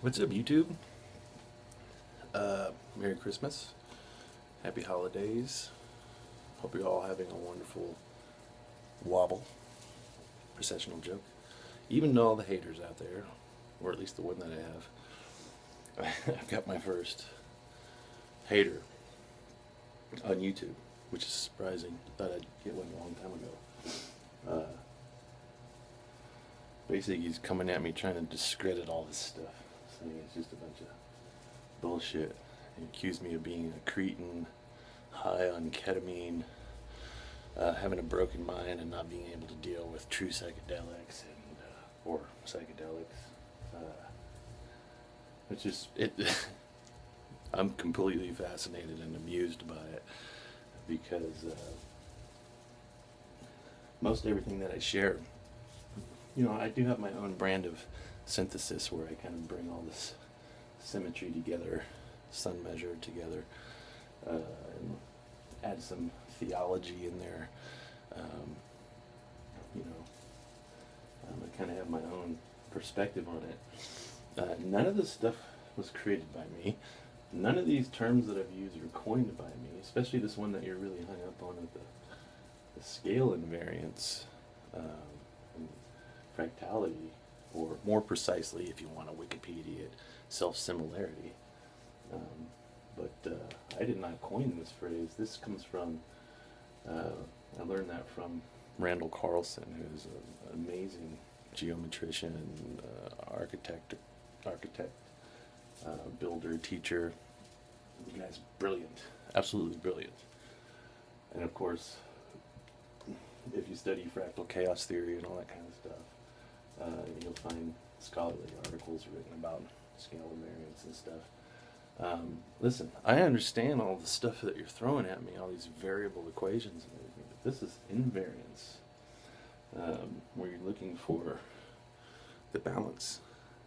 What's up, YouTube? Merry Christmas. Happy holidays. Hope you're all having a wonderful wobble. Processional joke. Even to all the haters out there, or at least the one that I have, I've got my first hater on YouTube, which is surprising. Thought I'd get one a long time ago. Basically, he's coming at me trying to discredit all this stuff, saying it's just a bunch of bullshit. He accused me of being a cretin, high on ketamine, having a broken mind, and not being able to deal with true psychedelics or psychedelics. It's just it. I'm completely fascinated and amused by it because most everything that I share, I do have my own brand of synthesis where I kind of bring all this symmetry together, sun measure together, and add some theology in there. I kind of have my own perspective on it. None of this stuff was created by me. None of these terms that I've used are coined by me, especially this one that you're really hung up on with the scale invariance, and fractality, or more precisely, if you want to Wikipedia it, self-similarity. But I did not coin this phrase. This comes from, I learned that from Randall Carlson, who's an amazing geometrician, architect, builder, teacher. The guy's brilliant, absolutely brilliant. And of course, if you study fractal chaos theory and all that kind of stuff, you'll find scholarly articles written about scale invariance and stuff. Listen, I understand all the stuff that you're throwing at me, all these variable equations and everything, but this is invariance, where you're looking for the balance.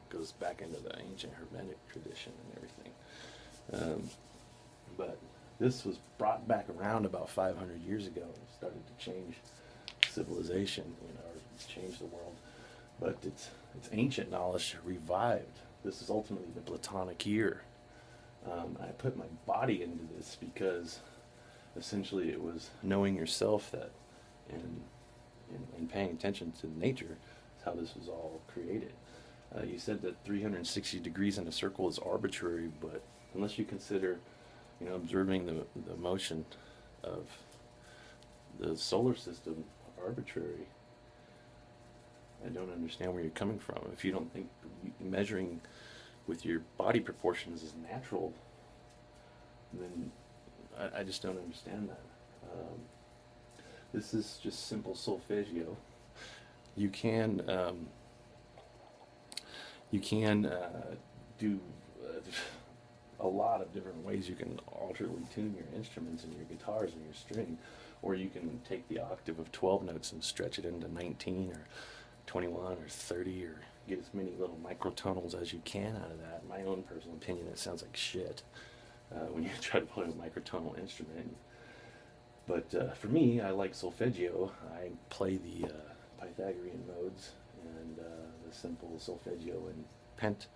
It goes back into the ancient Hermetic tradition and everything. But this was brought back around about 500 years ago and started to change civilization, or change the world. But it's ancient knowledge revived. This is ultimately the Platonic year. I put my body into this because essentially it was knowing yourself that and paying attention to nature is how this was all created. You said that 360 degrees in a circle is arbitrary, but unless you consider, observing the motion of the solar system arbitrary, I don't understand where you're coming from. If you don't think measuring with your body proportions is natural, then I just don't understand that. This is just simple solfeggio. You can do a lot of different ways. You can alternately tune your instruments and your guitars and your string, or you can take the octave of 12 notes and stretch it into 19 or 21 or 30, or get as many little microtonals as you can out of that. In my own personal opinion, it sounds like shit when you try to play a microtonal instrument. But for me, I like solfeggio. I play the Pythagorean modes and the simple solfeggio and pent.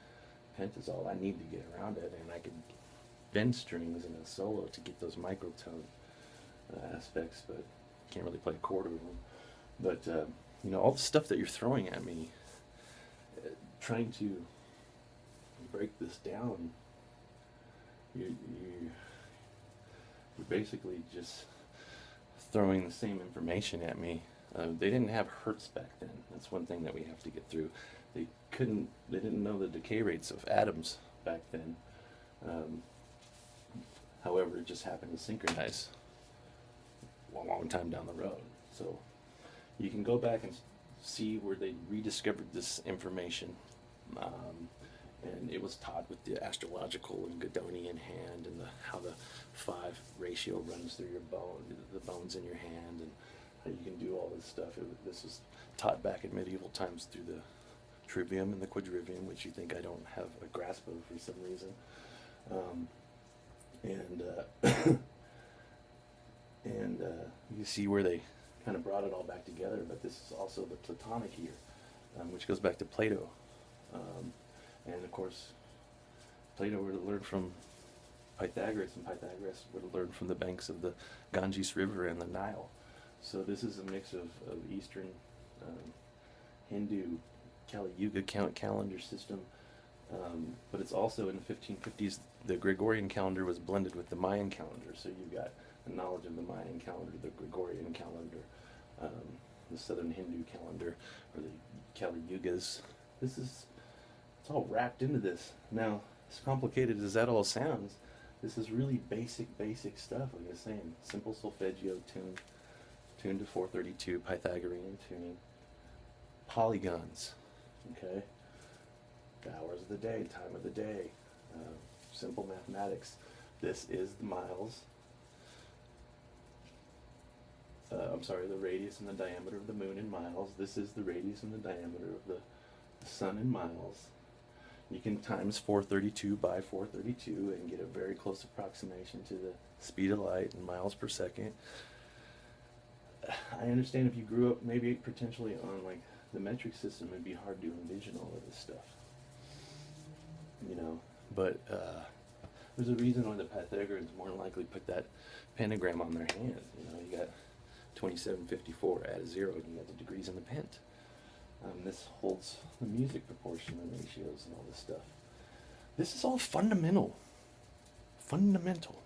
Pent is all I need to get around it, and I could bend strings in a solo to get those microtone aspects, but can't really play a chord with them. But all the stuff that you're throwing at me, trying to break this down, you're basically just throwing the same information at me. They didn't have Hertz back then. That's one thing that we have to get through. They didn't know the decay rates of atoms back then. However, it just happened to synchronize a long time down the road. So you can go back and see where they rediscovered this information. And it was taught with the astrological and Godonian hand, and how the 5 ratio runs through your bone, the bones in your hand, and how you can do all this stuff. This was taught back in medieval times through the trivium and the quadrivium, which you think I don't have a grasp of for some reason. You see where they kind of brought it all back together, but this is also the Platonic year, which goes back to Plato. And of course, Plato would have learned from Pythagoras, and Pythagoras would have learned from the banks of the Ganges River and the Nile. So this is a mix of Eastern Hindu Kali Yuga calendar system, but it's also in the 1550s, the Gregorian calendar was blended with the Mayan calendar. So you've got the knowledge of the Mayan calendar, the Gregorian calendar, the Southern Hindu calendar, or the Kali Yugas. It's all wrapped into this. Now, as complicated as that all sounds, this is really basic stuff. Like I was saying, simple solfeggio tuned to 432, Pythagorean tuning, polygons, okay, the hours of the day, time of the day, simple mathematics. This is the miles. The radius and the diameter of the moon in miles. This is the radius and the diameter of the sun in miles. You can times 432 by 432 and get a very close approximation to the speed of light in miles per second. I understand if you grew up maybe potentially on like the metric system, it'd be hard to envision all of this stuff, you know. But there's a reason why the Pythagoreans more than likely put that pentagram on their hand. You know, you got 2754, add a 0, and you got the degrees in the pent. This holds the music proportion and ratios and all this stuff. This is all fundamental. Fundamental.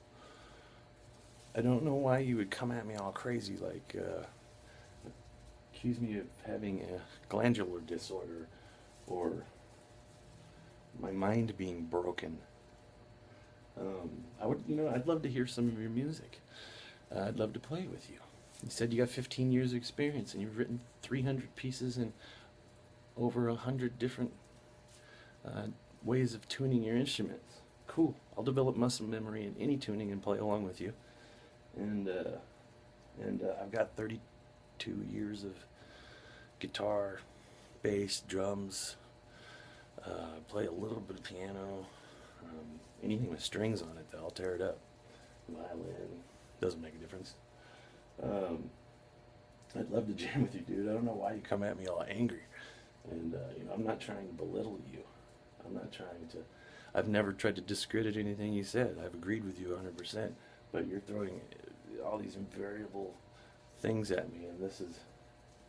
I don't know why you would come at me all crazy, like accuse me of having a glandular disorder or my mind being broken. I'd love to hear some of your music. I'd love to play with you. You said you got 15 years of experience and you've written 300 pieces in over 100 different ways of tuning your instruments. Cool. I'll develop muscle memory in any tuning and play along with you. And I've got 32 years of guitar, bass, drums, play a little bit of piano, anything with strings on it, I'll tear it up. Violin, doesn't make a difference. I'd love to jam with you, dude. I don't know why you come at me all angry. And, I'm not trying to belittle you. I've never tried to discredit anything you said. I've agreed with you 100%. But you're throwing all these invariable things at me, and this is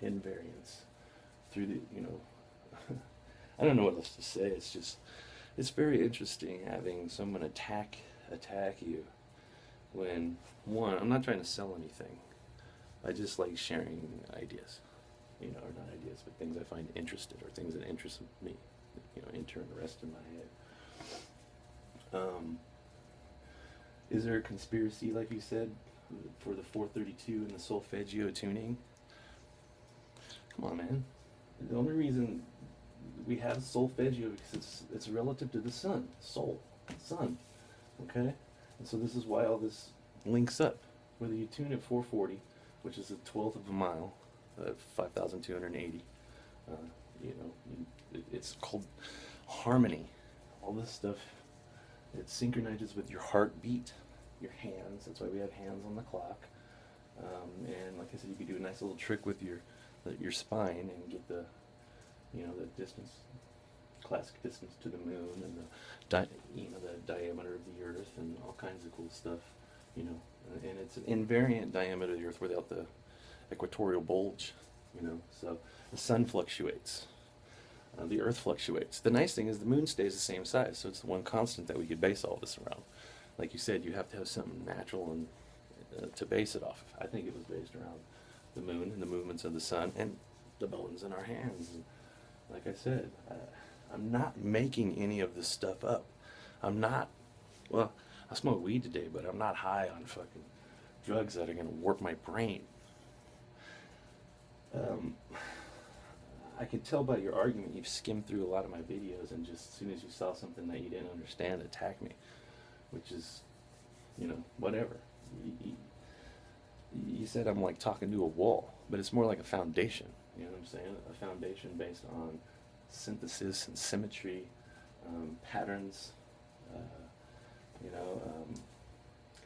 invariance through the, I don't know what else to say. It's very interesting having someone attack you when, one, I'm not trying to sell anything. I just like sharing ideas, or not ideas, but things I find interested or things that interest me, enter and rest in my head. Is there a conspiracy, like you said, for the 432 and the solfeggio tuning? Come on, man. The only reason we have solfeggio because it's relative to the sun, sun, okay? And so this is why all this links up. Whether you tune at 440, which is a 1/12 of a mile, 5,280, it's called harmony. All this stuff, it synchronizes with your heartbeat, your hands. That's why we have hands on the clock. And like I said, you could do a nice little trick with your spine and get the distance, classic distance to the moon, and the diameter of the Earth, and all kinds of cool stuff. And it's an invariant diameter of the Earth without the equatorial bulge. So the sun fluctuates. The Earth fluctuates. The nice thing is the moon stays the same size, so it's the one constant that we could base all this around. Like you said, you have to have something natural and to base it off of. I think it was based around the moon and the movements of the sun and the bones in our hands. And like I said, I'm not making any of this stuff up. I smoke weed today, but I'm not high on fucking drugs that are going to warp my brain. I could tell by your argument you've skimmed through a lot of my videos and just as soon as you saw something that you didn't understand, attack me, which is, whatever. You said I'm like talking to a wall, but it's more like a foundation, you know what I'm saying? A foundation based on synthesis and symmetry, patterns,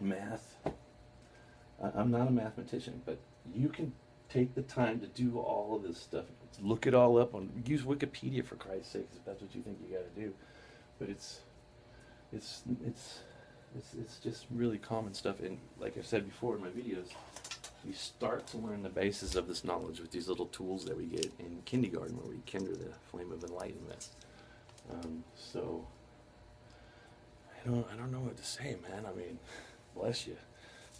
math. I'm not a mathematician, but you can take the time to do all of this stuff. Look it all up use Wikipedia for Christ's sake, if that's what you think you got to do. But it's just really common stuff. And like I said before in my videos, we start to learn the basis of this knowledge with these little tools that we get in kindergarten, where we kindle the flame of enlightenment. So I don't know what to say, man. I mean, bless you.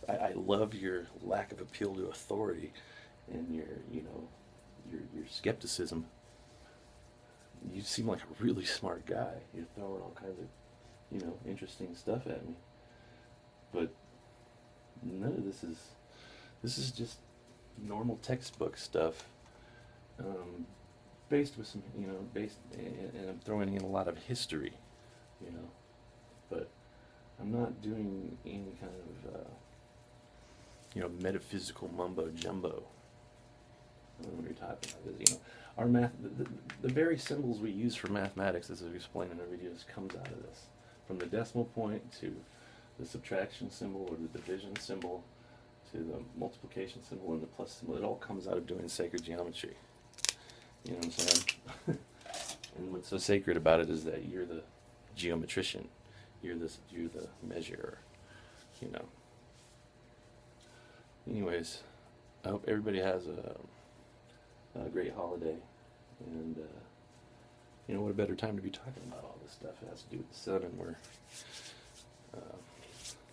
I love your lack of appeal to authority and your skepticism. You seem like a really smart guy. You're throwing all kinds of, interesting stuff at me. But none of this is just normal textbook stuff, based with some, and I'm throwing in a lot of history, but I'm not doing any kind of, metaphysical mumbo jumbo. I don't know what you're talking about. Our math, the very symbols we use for mathematics, as I've explained in our videos, comes out of this. From the decimal point to the subtraction symbol or the division symbol to the multiplication symbol and the plus symbol, it all comes out of doing sacred geometry. You know what I'm saying? And what's so sacred about it is that you're the geometrician. You're the measurer. Anyways, I hope everybody has a great holiday, and what a better time to be talking about all this stuff. It has to do with the sun, and we're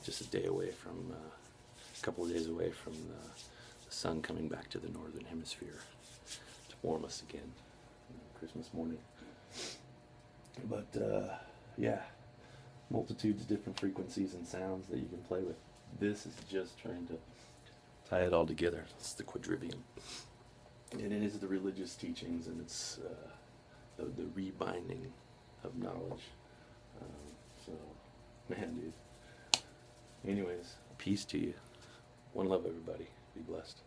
just a day away from, a couple of days away from the sun coming back to the northern hemisphere to warm us again, Christmas morning. But yeah, multitudes of different frequencies and sounds that you can play with. This is just trying to tie it all together. It's the quadrivium. And it is the religious teachings, and it's the rebinding of knowledge. So, man, dude. Anyways, peace to you. One love, everybody. Be blessed.